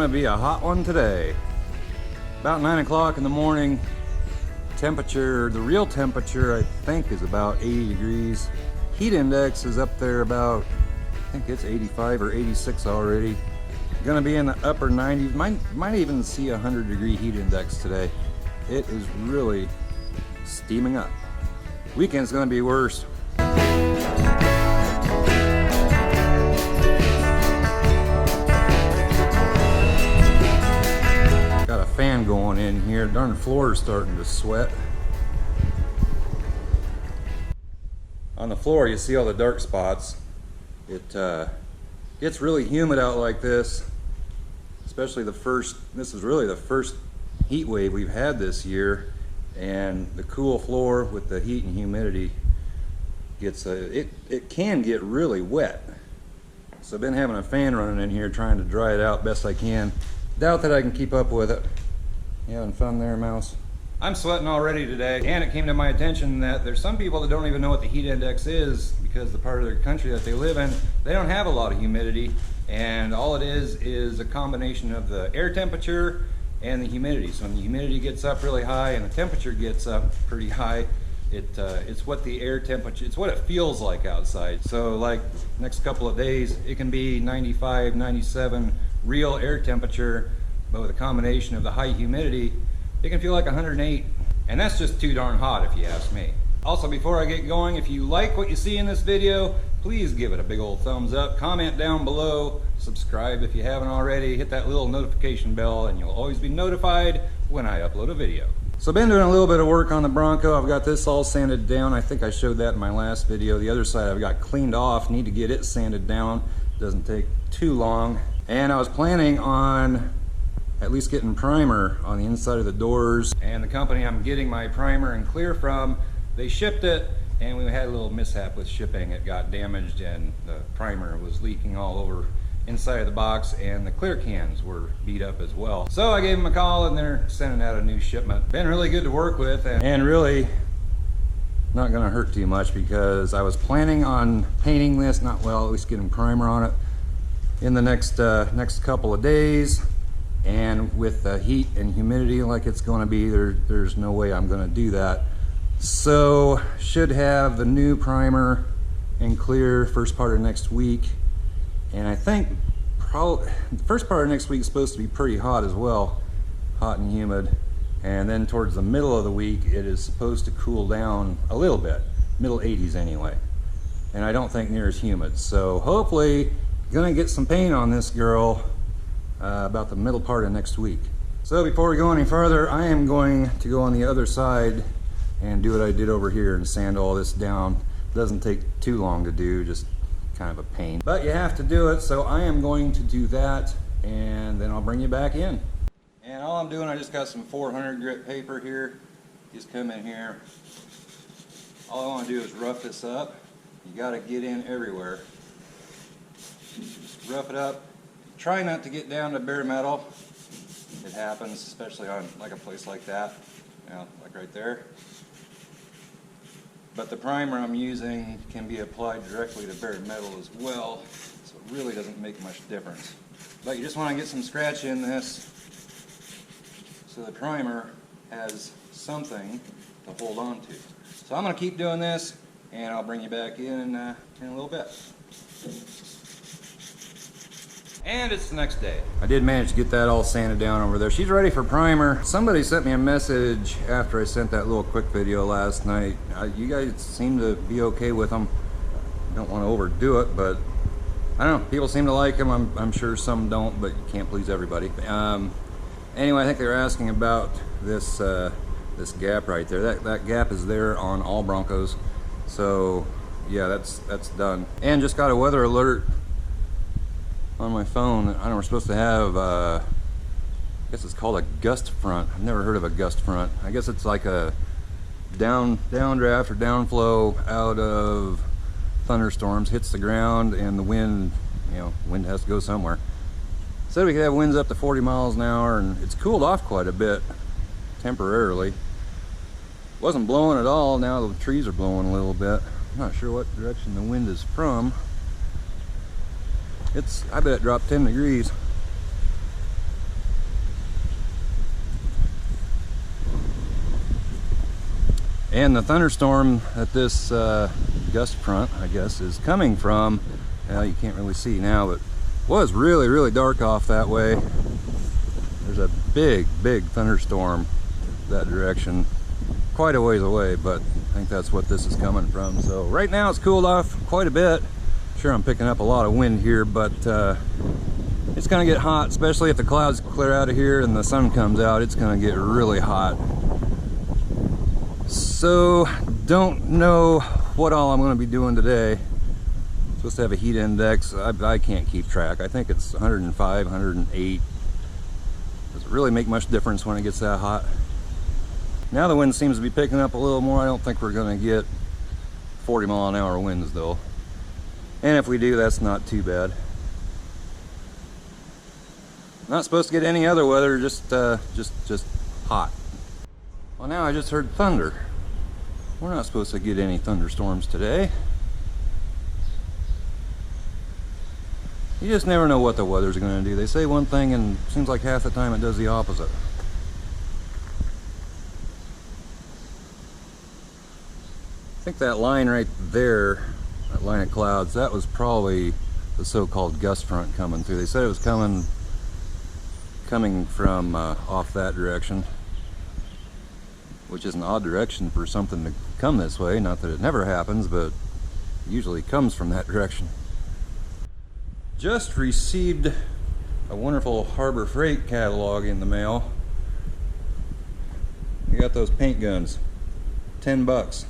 be a hot one today. About 9 o'clock in the morning. Temperature, the real temperature I think is about 80 degrees. Heat index is up there about, I think it's 85 or 86 already. Gonna be in the upper 90s. Might even see a 100-degree heat index today. It is really steaming up. Weekend's gonna be worse. Got a fan going in here. Darn floor is starting to sweat. On the floor you see all the dark spots. It gets really humid out like this, especially this is really the first heat wave we've had this year, and the cool floor with the heat and humidity gets it can get really wet. So I've been having a fan running in here trying to dry it out best I can. Doubt that I can keep up with it. You having fun there, Mouse? I'm sweating already today, and it came to my attention that there's some people that don't even know what the heat index is because the part of their country that they live in, they don't have a lot of humidity, and all it is a combination of the air temperature and the humidity. So when the humidity gets up really high and the temperature gets up pretty high, it's what the air temperature, it's what it feels like outside. So like next couple of days, it can be 95, 97 real air temperature, but with a combination of the high humidity, it can feel like 108, and that's just too darn hot if you ask me. Also, before I get going, if you like what you see in this video, please give it a big old thumbs up, comment down below, subscribe if you haven't already, hit that little notification bell, and you'll always be notified when I upload a video. So I've been doing a little bit of work on the Bronco. I've got this all sanded down. I think I showed that in my last video. The other side I've got cleaned off, need to get it sanded down. Doesn't take too long. And I was planning on at least getting primer on the inside of the doors. And the company I'm getting my primer and clear from, they shipped it, and we had a little mishap with shipping. It got damaged and the primer was leaking all over inside of the box, and the clear cans were beat up as well. So I gave them a call and they're sending out a new shipment. Been really good to work with, and really not gonna hurt too much because I was planning on painting this, at least getting primer on it in the next couple of days. And with the heat and humidity like it's going to be, there's no way I'm going to do that. So should have the new primer and clear first part of next week. And I think probably the first part of next week is supposed to be pretty hot as well, hot and humid. And then towards the middle of the week, it is supposed to cool down a little bit, middle 80s anyway. And I don't think near as humid. So hopefully gonna get some paint on this girl about the middle part of next week. So before we go any further, I am going to go on the other side and do what I did over here and sand all this down. Doesn't take too long to do, just kind of a pain. But you have to do it, so I am going to do that, and then I'll bring you back in. And all I'm doing, I just got some 400 grit paper here. Just come in here. All I want to do is rough this up. You got to get in everywhere. Just rough it up. Try not to get down to bare metal. It happens, especially on like a place like that, you know, like right there. But the primer I'm using can be applied directly to bare metal as well, so it really doesn't make much difference. But you just want to get some scratch in this so the primer has something to hold on to. So I'm going to keep doing this, and I'll bring you back in a little bit. And it's the next day. I did manage to get that all sanded down over there. She's ready for primer. Somebody sent me a message after I sent that little quick video last night. You guys seem to be okay with them. Don't want to overdo it, but I don't know. People seem to like them. I'm sure some don't, but you can't please everybody. Anyway, I think they were asking about this this gap right there. That gap is there on all Broncos. So yeah, that's done. And just got a weather alert on my phone. I don't know, we're supposed to have, I guess it's called a gust front. I've never heard of a gust front. I guess it's like a downdraft or downflow out of thunderstorms, hits the ground, and the wind, wind has to go somewhere. Said we could have winds up to 40 miles an hour, and it's cooled off quite a bit temporarily. Wasn't blowing at all. Now the trees are blowing a little bit. I'm not sure what direction the wind is from. I bet it dropped 10 degrees. And the thunderstorm that this gust front, I guess, is coming from, well, you can't really see now, but was really dark off that way. There's a big thunderstorm that direction, quite a ways away, but I think that's what this is coming from. So right now it's cooled off quite a bit. Sure, I'm picking up a lot of wind here, but it's gonna get hot, especially if the clouds clear out of here and the sun comes out. It's gonna get really hot. So don't know what all I'm gonna be doing today. I'm supposed to have a heat index. I can't keep track. I think it's 105, 108. Does it really make much difference when it gets that hot? Now the wind seems to be picking up a little more. I don't think we're gonna get 40-mile-an-hour winds though. And if we do, that's not too bad. Not supposed to get any other weather, just hot. Well, now I just heard thunder. We're not supposed to get any thunderstorms today. You just never know what the weather's going to do. They say one thing and it seems like half the time it does the opposite. I think that line right there, that line of clouds, that was probably the so-called gust front coming through. They said it was coming from off that direction, which is an odd direction for something to come this way. Not that it never happens, but it usually comes from that direction. Just received a wonderful Harbor Freight catalog in the mail. We got those paint guns, 10 bucks.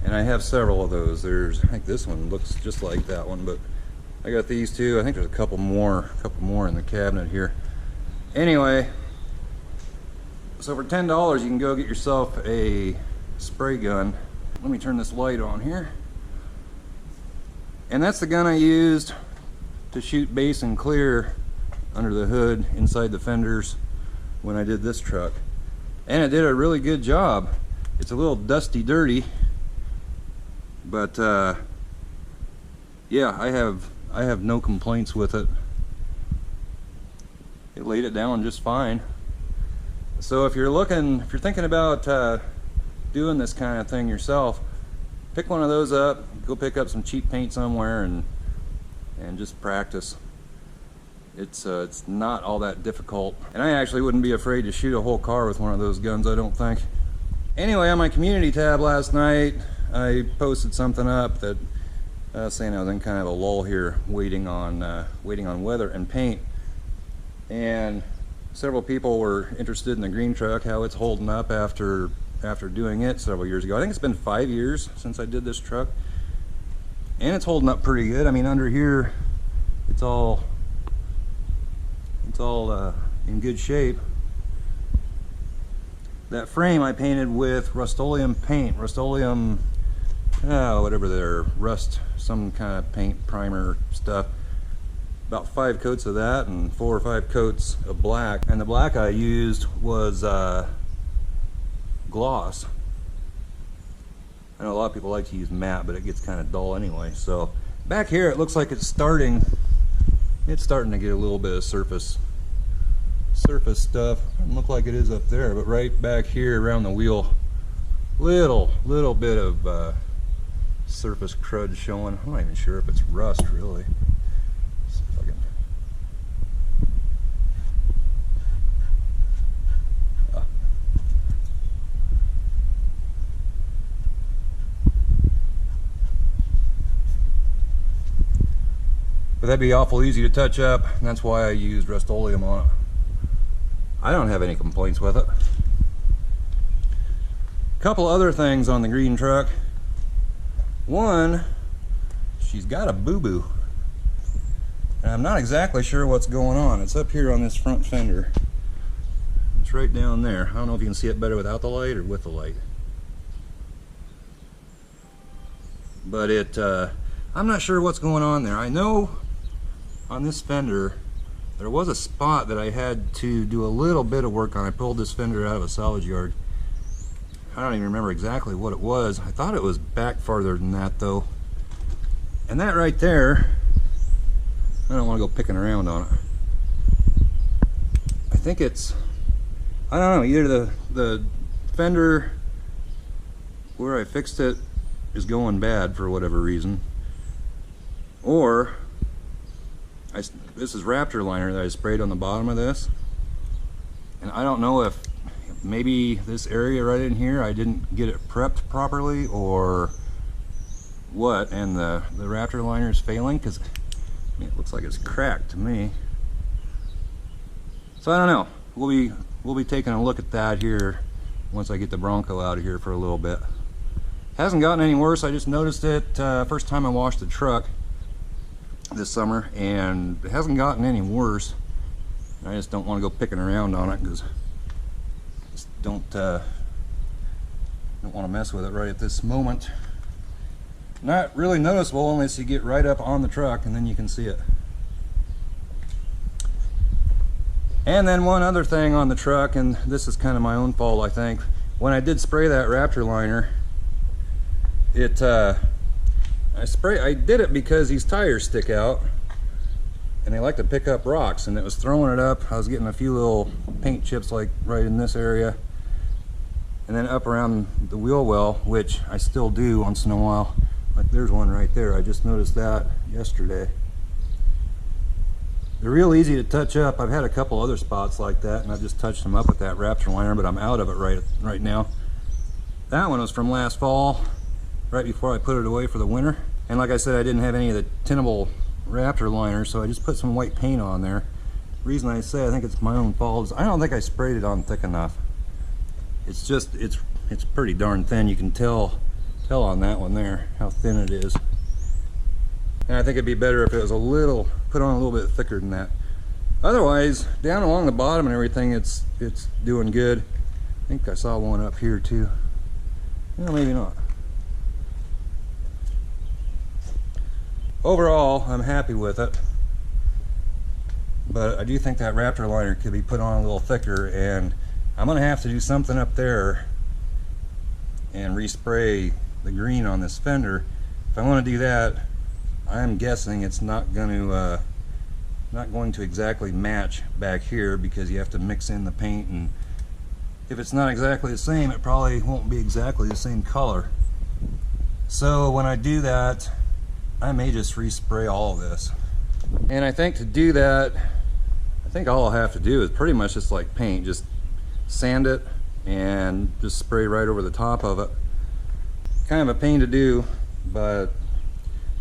And I have several of those. I think this one looks just like that one, but I got these two. I think there's a couple more in the cabinet here. Anyway, so for $10 you can go get yourself a spray gun. Let me turn this light on here. And that's the gun I used to shoot base and clear under the hood, inside the fenders, when I did this truck. And it did a really good job. It's a little dusty dirty, but yeah, I have no complaints with it. It laid it down just fine. So if you're thinking about doing this kind of thing yourself, pick one of those up, go pick up some cheap paint somewhere and just practice. It's not all that difficult. And I actually wouldn't be afraid to shoot a whole car with one of those guns, I don't think. Anyway, on my community tab last night, I posted something up that saying I was in kind of a lull here, waiting on weather and paint. And several people were interested in the green truck, how it's holding up after doing it several years ago. I think it's been 5 years since I did this truck, and it's holding up pretty good. I mean, under here, it's all in good shape. That frame I painted with Rust-Oleum paint, Rust-Oleum, whatever they're, rust, some kind of paint primer stuff. About 5 coats of that and 4 or 5 coats of black. And the black I used was gloss. I know a lot of people like to use matte, but it gets kind of dull anyway. So back here it looks like it's starting to get a little bit of surface stuff. Doesn't look like it is up there, but right back here around the wheel, little bit of surface crud showing. I'm not even sure if it's rust really. See if I can. But that'd be awful easy to touch up, and that's why I used Rust-Oleum on it. I don't have any complaints with it. A couple other things on the green truck. One, she's got a boo-boo. And I'm not exactly sure what's going on. It's up here on this front fender. It's right down there. I don't know if you can see it better without the light or with the light. But I'm not sure what's going on there. I know on this fender there was a spot that I had to do a little bit of work on. I pulled this fender out of a salvage yard. I don't even remember exactly what it was. I thought it was back farther than that though. And that right there, I don't want to go picking around on it. I think it's, I don't know, either the fender where I fixed it is going bad for whatever reason, or this is Raptor liner that I sprayed on the bottom of this, and I don't know if maybe this area right in here I didn't get it prepped properly or what, and the Raptor liner is failing, because it looks like it's cracked to me. So I don't know. We'll be taking a look at that here once I get the Bronco out of here for a little bit. Hasn't gotten any worse. I just noticed it first time I washed the truck this summer, and it hasn't gotten any worse. I just don't want to go picking around on it because I just don't want to mess with it right at this moment. Not really noticeable unless you get right up on the truck and then you can see it. And then one other thing on the truck, and this is kind of my own fault, I think. When I did spray that Raptor liner, I did it because these tires stick out and they like to pick up rocks, and it was throwing it up. I was getting a few little paint chips like right in this area, and then up around the wheel well, which I still do once in a while. Like there's one right there. I just noticed that yesterday. They're real easy to touch up. I've had a couple other spots like that, and I've just touched them up with that Raptor liner, but I'm out of it right now. That one was from last fall, right before I put it away for the winter. And like I said, I didn't have any of the tinnable Raptor liner, so I just put some white paint on there. The reason I say I think it's my own fault is I don't think I sprayed it on thick enough. It's just, it's pretty darn thin. You can tell on that one there how thin it is. And I think it'd be better if it was put on a little bit thicker than that. Otherwise, down along the bottom and everything, it's doing good. I think I saw one up here too. No, maybe not. Overall, I'm happy with it, but I do think that Raptor liner could be put on a little thicker, and I'm gonna have to do something up there and respray the green on this fender. If I want to do that, I'm guessing it's not going to exactly match back here, because you have to mix in the paint, and if it's not exactly the same, it probably won't be exactly the same color. So when I do that, I may just respray all of this. And I think to do that, I think all I'll have to do is pretty much just like paint, just sand it and just spray right over the top of it. Kind of a pain to do, but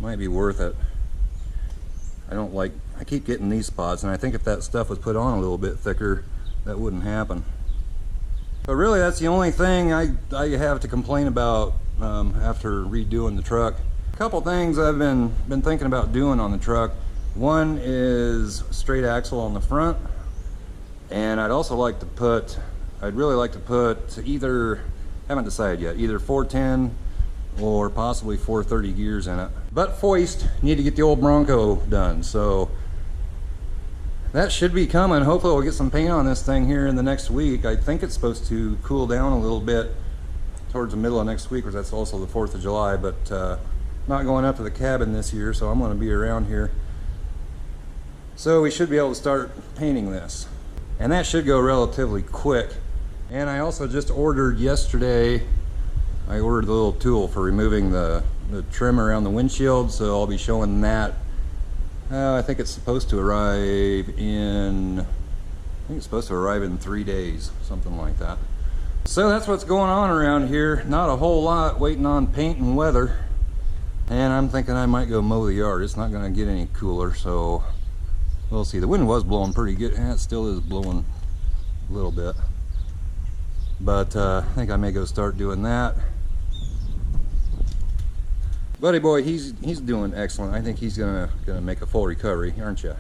might be worth it. I keep getting these spots, and I think if that stuff was put on a little bit thicker, that wouldn't happen. But really, that's the only thing I have to complain about after redoing the truck. A couple things I've been thinking about doing on the truck. One is straight axle on the front, and I'd really like to put either, haven't decided yet, either 410 or possibly 430 gears in it. But first, need to get the old Bronco done, so that should be coming. Hopefully we'll get some paint on this thing here in the next week. I think it's supposed to cool down a little bit towards the middle of next week, because that's also the 4th of July, but not going up to the cabin this year, so I'm going to be around here. So we should be able to start painting this, and that should go relatively quick. And I also just ordered yesterday, I ordered the little tool for removing the trim around the windshield, so I'll be showing that. I think it's supposed to arrive in 3 days, something like that. So that's what's going on around here. Not a whole lot, waiting on paint and weather. And I'm thinking I might go mow the yard. It's not going to get any cooler, so we'll see. The wind was blowing pretty good, and it still is blowing a little bit. But I think I may go start doing that. Buddy boy, he's doing excellent. I think he's gonna make a full recovery, aren't you?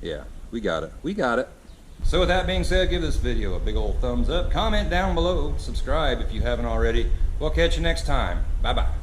Yeah, we got it. So with that being said, give this video a big old thumbs up, comment down below, subscribe if you haven't already. We'll catch you next time. Bye bye.